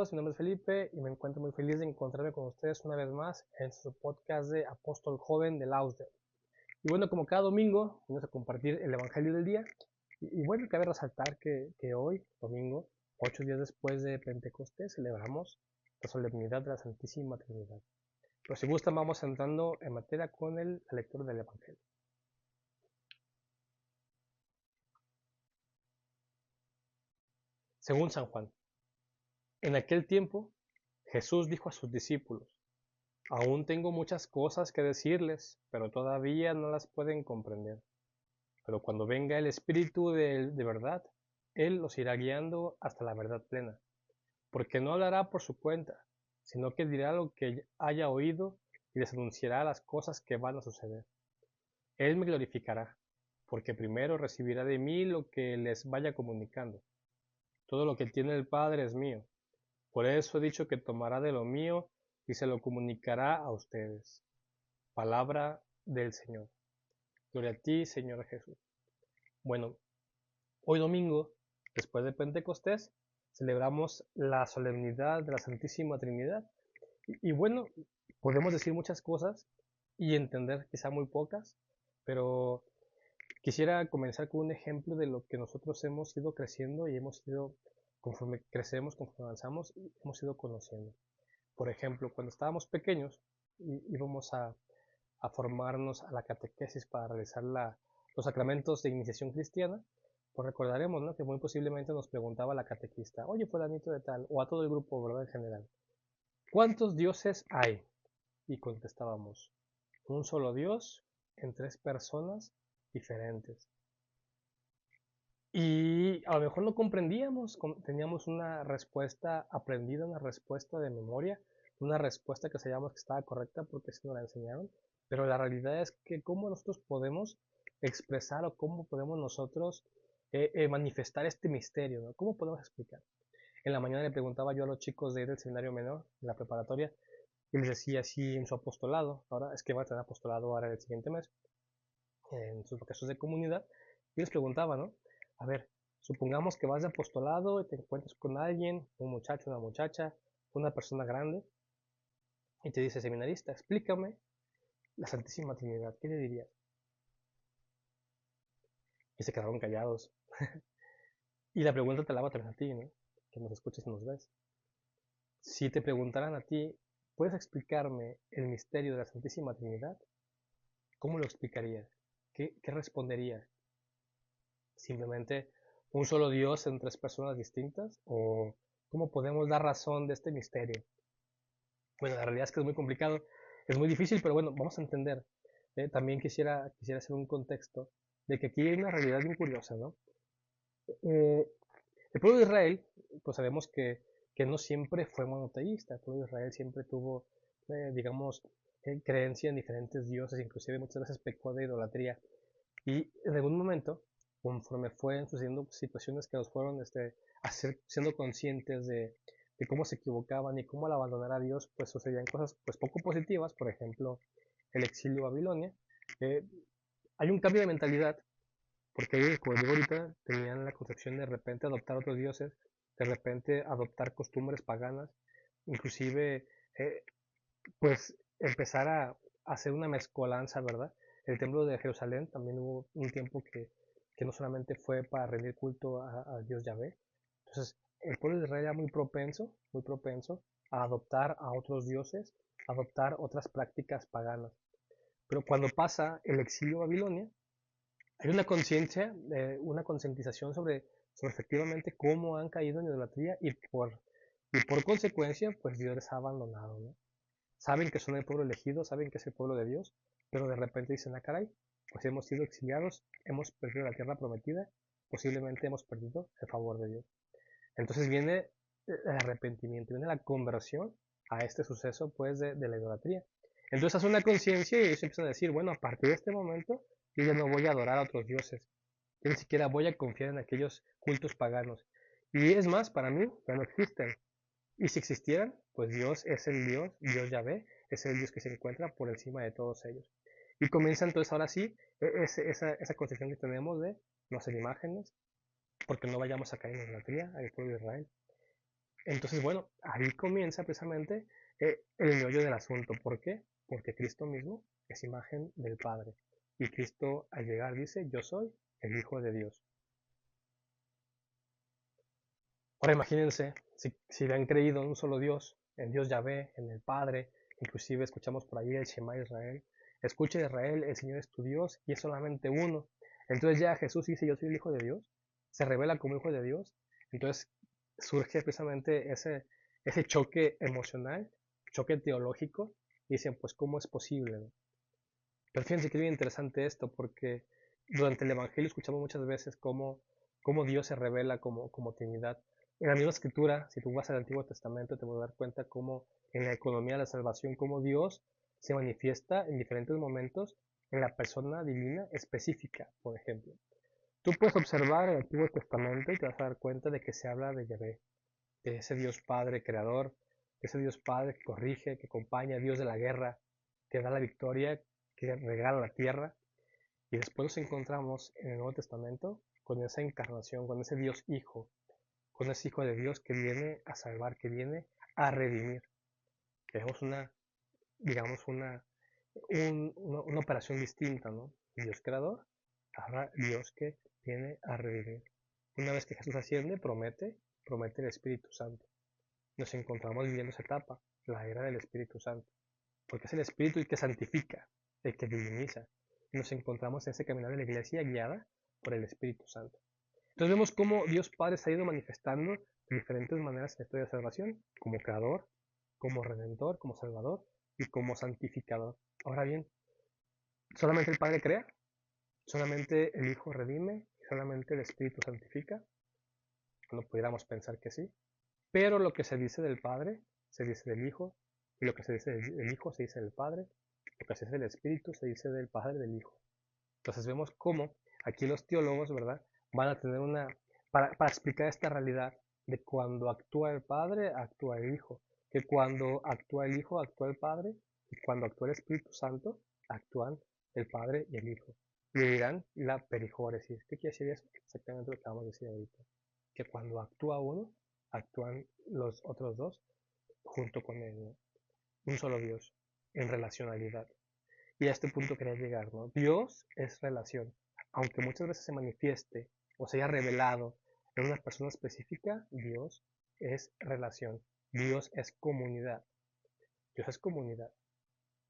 amigos, mi nombre es Felipe y me encuentro muy feliz de encontrarme con ustedes una vez más en su podcast de Apóstol Joven de Lausder. Y bueno, como cada domingo, vamos a compartir el Evangelio del día. Y bueno, cabe resaltar que hoy, domingo, 8 días después de Pentecostés, celebramos la solemnidad de la Santísima Trinidad. Pero si gustan, vamos entrando en materia con la lectura del Evangelio. Según San Juan, en aquel tiempo, Jesús dijo a sus discípulos: Aún tengo muchas cosas que decirles, pero todavía no las pueden comprender. Pero cuando venga el Espíritu de verdad, Él los irá guiando hasta la verdad plena, porque no hablará por su cuenta, sino que dirá lo que haya oído y les anunciará las cosas que van a suceder. Él me glorificará, porque primero recibirá de mí lo que les vaya comunicando. Todo lo que tiene el Padre es mío. Por eso he dicho que tomará de lo mío y se lo comunicará a ustedes. Palabra del Señor. Gloria a ti, Señor Jesús. Bueno, hoy domingo, después de Pentecostés, celebramos la solemnidad de la Santísima Trinidad. Y bueno, podemos decir muchas cosas y entender quizá muy pocas, pero quisiera comenzar con un ejemplo de lo que nosotros hemos ido creciendo y hemos ido, conforme crecemos, conforme avanzamos, hemos ido conociendo. Por ejemplo, cuando estábamos pequeños, íbamos a formarnos a la catequesis para realizar los sacramentos de iniciación cristiana, pues recordaremos, ¿no?, que muy posiblemente nos preguntaba la catequista: oye, fulanito de tal, o a todo el grupo, ¿verdad?, en general, ¿cuántos dioses hay? Y contestábamos: un solo Dios en tres personas diferentes. Y a lo mejor no comprendíamos, teníamos una respuesta aprendida, una respuesta de memoria, una respuesta que sabíamos que estaba correcta porque así nos la enseñaron, pero la realidad es que cómo nosotros podemos expresar o cómo podemos nosotros manifestar este misterio, ¿no? ¿Cómo podemos explicar? En la mañana le preguntaba yo a los chicos de ir del seminario menor, en la preparatoria, y les decía así en su apostolado, ahora es que va a tener apostolado ahora el siguiente mes, en sus casos de comunidad, y les preguntaba, ¿no? A ver, supongamos que vas de apostolado y te encuentras con alguien, un muchacho, una muchacha, una persona grande, y te dice: seminarista, explícame la Santísima Trinidad, ¿qué le dirías? Y se quedaron callados. Y la pregunta te la hago también a ti, ¿no?, que nos escuchas y nos ves. Si te preguntaran a ti: ¿puedes explicarme el misterio de la Santísima Trinidad? ¿Cómo lo explicarías? ¿Qué responderías? ¿Simplemente un solo Dios en tres personas distintas? ¿O cómo podemos dar razón de este misterio? Bueno, la realidad es que es muy complicado, es muy difícil, pero bueno, vamos a entender. También quisiera hacer un contexto de que aquí hay una realidad bien curiosa, ¿no? Eh, el pueblo de Israel, pues sabemos que no siempre fue monoteísta. El pueblo de Israel siempre tuvo, digamos, creencia en diferentes dioses, inclusive muchas veces pecó de idolatría. Y en algún momento, conforme fueron sucediendo situaciones que los fueron siendo conscientes de cómo se equivocaban y cómo al abandonar a Dios, pues sucedían cosas pues poco positivas. Por ejemplo, el exilio a Babilonia. Eh, Hay un cambio de mentalidad, porque ellos, como digo ahorita, tenían la concepción de repente adoptar otros dioses, de repente adoptar costumbres paganas, inclusive eh, pues empezar a hacer una mezcolanza, ¿verdad? El templo de Jerusalén también hubo un tiempo que no solamente fue para rendir culto a Dios Yahvé. Entonces, el pueblo de Israel era muy propenso a adoptar a otros dioses, a adoptar otras prácticas paganas. Pero cuando pasa el exilio a Babilonia, hay una conciencia, una concientización sobre efectivamente cómo han caído en idolatría y por consecuencia, pues Dios les ha abandonado, ¿no? Saben que son el pueblo elegido, saben que es el pueblo de Dios, pero de repente dicen: ah, caray, pues hemos sido exiliados, hemos perdido la tierra prometida, posiblemente hemos perdido el favor de Dios. Entonces viene el arrepentimiento, viene la conversión a este suceso, pues, de la idolatría. Entonces hace una conciencia y ellos empiezan a decir: bueno, a partir de este momento yo ya no voy a adorar a otros dioses, yo ni siquiera voy a confiar en aquellos cultos paganos. Y es más, para mí ya no existen. Y si existieran, pues Dios es el Dios Yahvé, es el Dios que se encuentra por encima de todos ellos. Y comienza entonces ahora sí esa concepción que tenemos de no hacer imágenes, porque no vayamos a caer en la idolatría al pueblo de Israel. Entonces, bueno, ahí comienza precisamente el meollo del asunto. ¿Por qué? Porque Cristo mismo es imagen del Padre. Y Cristo al llegar dice, yo soy el Hijo de Dios. Ahora imagínense, si le han creído en un solo Dios, en Dios Yahvé, en el Padre, inclusive escuchamos por ahí el Shema Israel, escucha Israel, el Señor es tu Dios y es solamente uno. Entonces ya Jesús dice, yo soy el Hijo de Dios, se revela como Hijo de Dios, entonces surge precisamente ese choque emocional, choque teológico, y dicen, pues ¿cómo es posible? ¿No? Pero fíjense que es bien interesante esto, porque durante el Evangelio escuchamos muchas veces cómo Dios se revela como Trinidad. En la misma escritura, si tú vas al Antiguo Testamento, te vas a dar cuenta cómo en la economía de la salvación, cómo Dios se manifiesta en diferentes momentos en la persona divina específica, por ejemplo. Tú puedes observar el Antiguo Testamento y te vas a dar cuenta de que se habla de Yahvé, de ese Dios Padre creador, de ese Dios Padre que corrige, que acompaña, Dios de la guerra, que da la victoria, que regala la tierra. Y después nos encontramos en el Nuevo Testamento con esa encarnación, con ese Dios Hijo, con ese Hijo de Dios que viene a salvar, que viene a redimir. Tenemos digamos, una operación distinta, ¿no? Dios creador, ahora Dios que viene a redimir. Una vez que Jesús asciende, promete el Espíritu Santo. Nos encontramos viviendo esa etapa, la era del Espíritu Santo, porque es el Espíritu el que santifica, el que diviniza. Y nos encontramos en ese caminar de la iglesia guiada por el Espíritu Santo. Entonces vemos cómo Dios Padre se ha ido manifestando de diferentes maneras en la historia de salvación, como creador, como redentor, como salvador y como santificador. Ahora bien, solamente el Padre crea, solamente el Hijo redime, solamente el Espíritu santifica. No pudiéramos pensar que sí, pero lo que se dice del Padre, se dice del Hijo, y lo que se dice del Hijo se dice del Padre, lo que se dice del Espíritu se dice del Padre y del Hijo. Entonces vemos cómo aquí los teólogos, ¿verdad? Van a tener para explicar esta realidad de cuando actúa el Padre, actúa el Hijo, que cuando actúa el Hijo, actúa el Padre, y cuando actúa el Espíritu Santo, actúan el Padre y el Hijo. Y dirán la perijóresis. ¿Qué quiere decir eso? Exactamente lo que vamos a decir ahorita. Que cuando actúa uno, actúan los otros dos junto con él, ¿no? Un solo Dios, en relacionalidad. Y a este punto quería llegar, ¿no? Dios es relación. Aunque muchas veces se manifieste o se haya revelado en una persona específica, Dios es relación. Dios es comunidad. Dios es comunidad.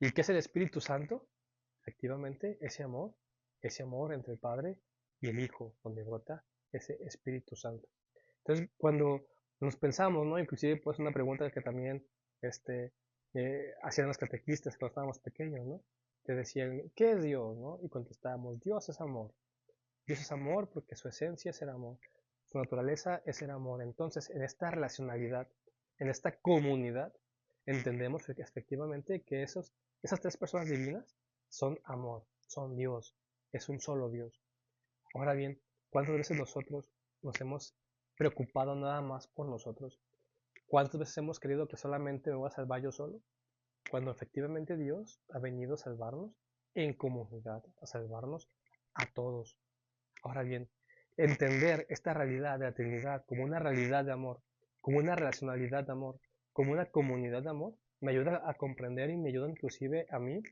¿Y qué es el Espíritu Santo? Efectivamente, ese amor entre el Padre y el Hijo, donde brota ese Espíritu Santo. Entonces, cuando nos pensamos, ¿no? Inclusive, pues, una pregunta que también hacían los catequistas cuando estábamos pequeños, ¿no? Te decían, ¿qué es Dios, no? Y contestábamos, Dios es amor. Dios es amor porque su esencia es el amor. Su naturaleza es el amor. Entonces, en esta relacionalidad, en esta comunidad, entendemos efectivamente que esas tres personas divinas son amor, son Dios, es un solo Dios. Ahora bien, ¿cuántas veces nosotros nos hemos preocupado nada más por nosotros? ¿Cuántas veces hemos creído que solamente me voy a salvar yo solo? Cuando efectivamente Dios ha venido a salvarnos en comunidad, a salvarnos a todos. Ahora bien, entender esta realidad de la Trinidad como una realidad de amor, como una relacionalidad de amor, como una comunidad de amor, me ayuda a comprender y me ayuda inclusive a mí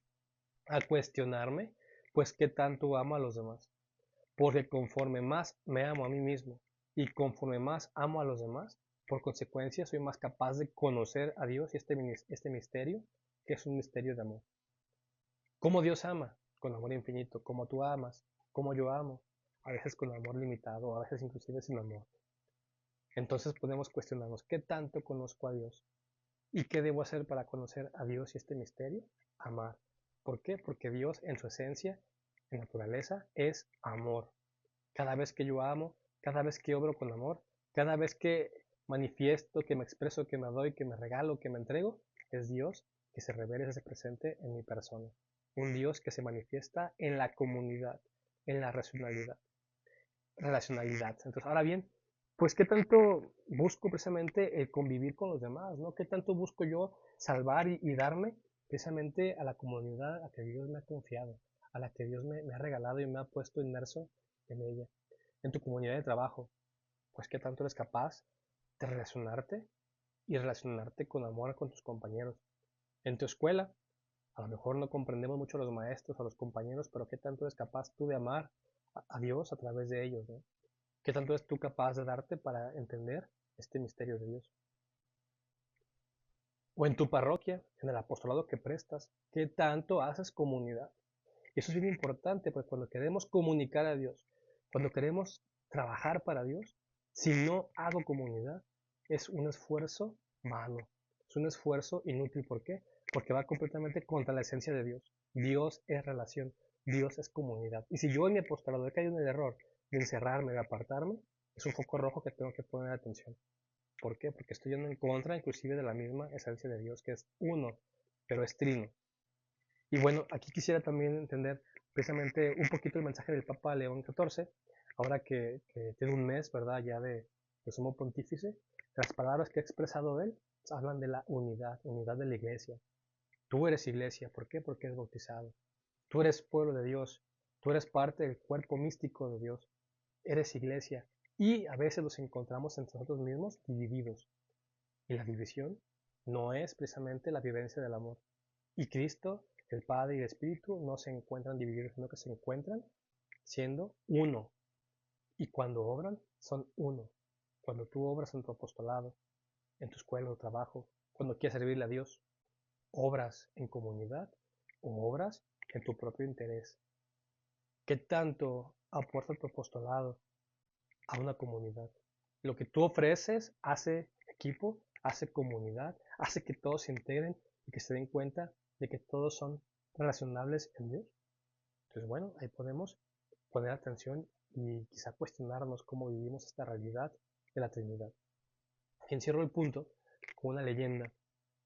a cuestionarme, pues qué tanto amo a los demás. Porque conforme más me amo a mí mismo y conforme más amo a los demás, por consecuencia soy más capaz de conocer a Dios y este misterio, que es un misterio de amor. ¿Cómo Dios ama? Con amor infinito. ¿Cómo tú amas? ¿Cómo yo amo? A veces con amor limitado, a veces inclusive sin amor. Entonces podemos cuestionarnos, ¿qué tanto conozco a Dios? ¿Y qué debo hacer para conocer a Dios y este misterio? Amar. ¿Por qué? Porque Dios en su esencia, en naturaleza, es amor. Cada vez que yo amo, cada vez que obro con amor, cada vez que manifiesto, que me expreso, que me doy, que me regalo, que me entrego, es Dios que se revela y se presente en mi persona. Un Dios que se manifiesta en la comunidad, en la relacionalidad. Entonces, ahora bien, pues qué tanto busco precisamente el convivir con los demás, ¿no? ¿Qué tanto busco yo salvar y darme precisamente a la comunidad a la que Dios me ha confiado, a la que Dios me ha regalado y me ha puesto inmerso en ella? En tu comunidad de trabajo, pues qué tanto eres capaz de relacionarte, y relacionarte con amor con tus compañeros. En tu escuela, a lo mejor no comprendemos mucho a los maestros o a los compañeros, pero ¿qué tanto eres capaz tú de amar a Dios a través de ellos, ¿no? ¿Qué tanto eres tú capaz de darte para entender este misterio de Dios? O en tu parroquia, en el apostolado que prestas, ¿qué tanto haces comunidad? Y eso es bien importante, porque cuando queremos comunicar a Dios, cuando queremos trabajar para Dios, si no hago comunidad, es un esfuerzo vano, es un esfuerzo inútil. ¿Por qué? Porque va completamente contra la esencia de Dios. Dios es relación, Dios es comunidad. Y si yo en mi apostolado he caído en el error de encerrarme, de apartarme, es un foco rojo que tengo que poner atención. ¿Por qué? Porque estoy yendo en contra inclusive de la misma esencia de Dios, que es uno, pero es trino. Y bueno, aquí quisiera también entender precisamente un poquito el mensaje del Papa León XIV, ahora que tiene un mes, ¿verdad?, ya de sumo pontífice. Las palabras que ha expresado él hablan de la unidad, unidad de la iglesia. Tú eres iglesia, ¿por qué? Porque eres bautizado. Tú eres pueblo de Dios, tú eres parte del cuerpo místico de Dios, eres iglesia. Y a veces nos encontramos entre nosotros mismos divididos. Y la división no es precisamente la vivencia del amor. Y Cristo, el Padre y el Espíritu no se encuentran divididos, sino que se encuentran siendo uno. Y cuando obran, son uno. Cuando tú obras en tu apostolado, en tu escuela o trabajo, cuando quieres servirle a Dios, obras en comunidad o obras en tu propio interés. ¿Qué tanto aporta tu apostolado a una comunidad? Lo que tú ofreces hace equipo, hace comunidad, hace que todos se integren y que se den cuenta de que todos son relacionables en Dios. Entonces, bueno, ahí podemos poner atención y quizá cuestionarnos cómo vivimos esta realidad de la Trinidad. Encierro el punto con una leyenda,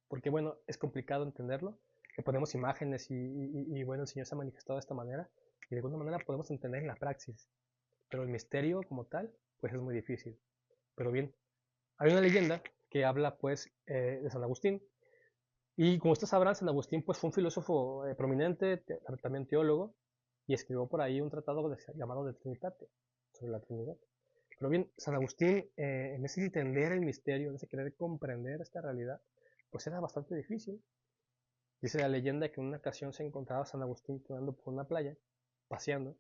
porque bueno, es complicado entenderlo, que ponemos imágenes y bueno, el Señor se ha manifestado de esta manera y de alguna manera podemos entender en la praxis, pero el misterio como tal, pues es muy difícil. Pero bien, hay una leyenda que habla pues de San Agustín, y como ustedes sabrán, San Agustín pues fue un filósofo prominente, también teólogo, y escribió por ahí un tratado llamado De Trinitate, sobre la Trinidad. Pero bien, San Agustín, en ese entender el misterio, en ese querer comprender esta realidad, pues era bastante difícil. Dice la leyenda que en una ocasión se encontraba San Agustín caminando por una playa, paseando,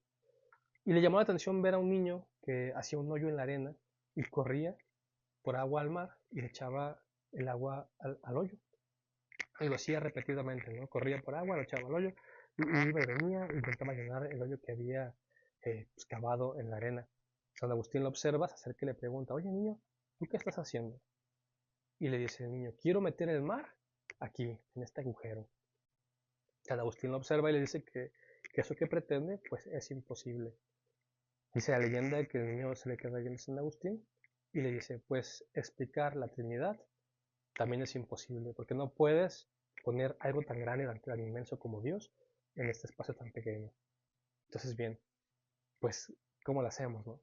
y le llamó la atención ver a un niño que hacía un hoyo en la arena y corría por agua al mar y le echaba el agua al hoyo. Y lo hacía repetidamente, ¿no? Corría por agua, lo echaba al hoyo, y iba y venía, e intentaba llenar el hoyo que había pues, cavado en la arena. San Agustín lo observa, se acerca y le pregunta, oye niño, ¿tú qué estás haciendo? Y le dice el niño, quiero meter el mar aquí, en este agujero. San Agustín lo observa y le dice que eso que pretende, pues es imposible. Dice la leyenda que el niño se le queda viendo a San Agustín y le dice, pues explicar la Trinidad también es imposible, porque no puedes poner algo tan grande, tan inmenso como Dios en este espacio tan pequeño. Entonces, bien, pues, ¿cómo lo hacemos, no?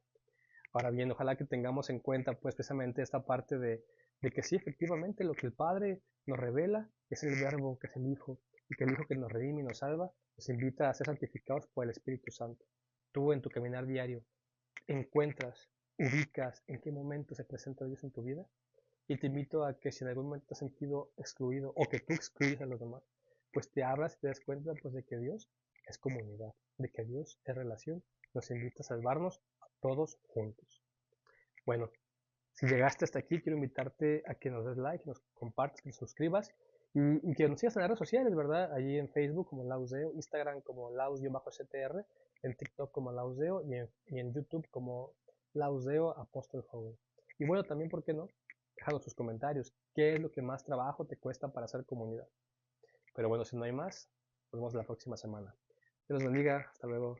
Ahora bien, ojalá que tengamos en cuenta, pues, precisamente esta parte de que sí, efectivamente, lo que el Padre nos revela es el Verbo, que es el Hijo, y que el Hijo que nos redime y nos salva, nos invita a ser santificados por el Espíritu Santo. Tú, en tu caminar diario, encuentras, ubicas en qué momento se presenta Dios en tu vida. Y te invito a que si en algún momento te has sentido excluido o que tú excluyes a los demás, pues te abras y te des cuenta pues, de que Dios es comunidad, de que Dios es relación, nos invita a salvarnos a todos juntos. Bueno, si llegaste hasta aquí, quiero invitarte a que nos des like, nos compartas, que nos suscribas y que nos sigas en las redes sociales, ¿verdad? Allí en Facebook como Lausdeo, Instagram como Laus-CTR, en TikTok como Lausdeo y en YouTube como Lausdeo Apóstol Joven. Y bueno, también, ¿por qué no? Déjanos tus comentarios. ¿Qué es lo que más trabajo te cuesta para hacer comunidad? Pero bueno, si no hay más, nos vemos la próxima semana. Que los bendiga. Hasta luego.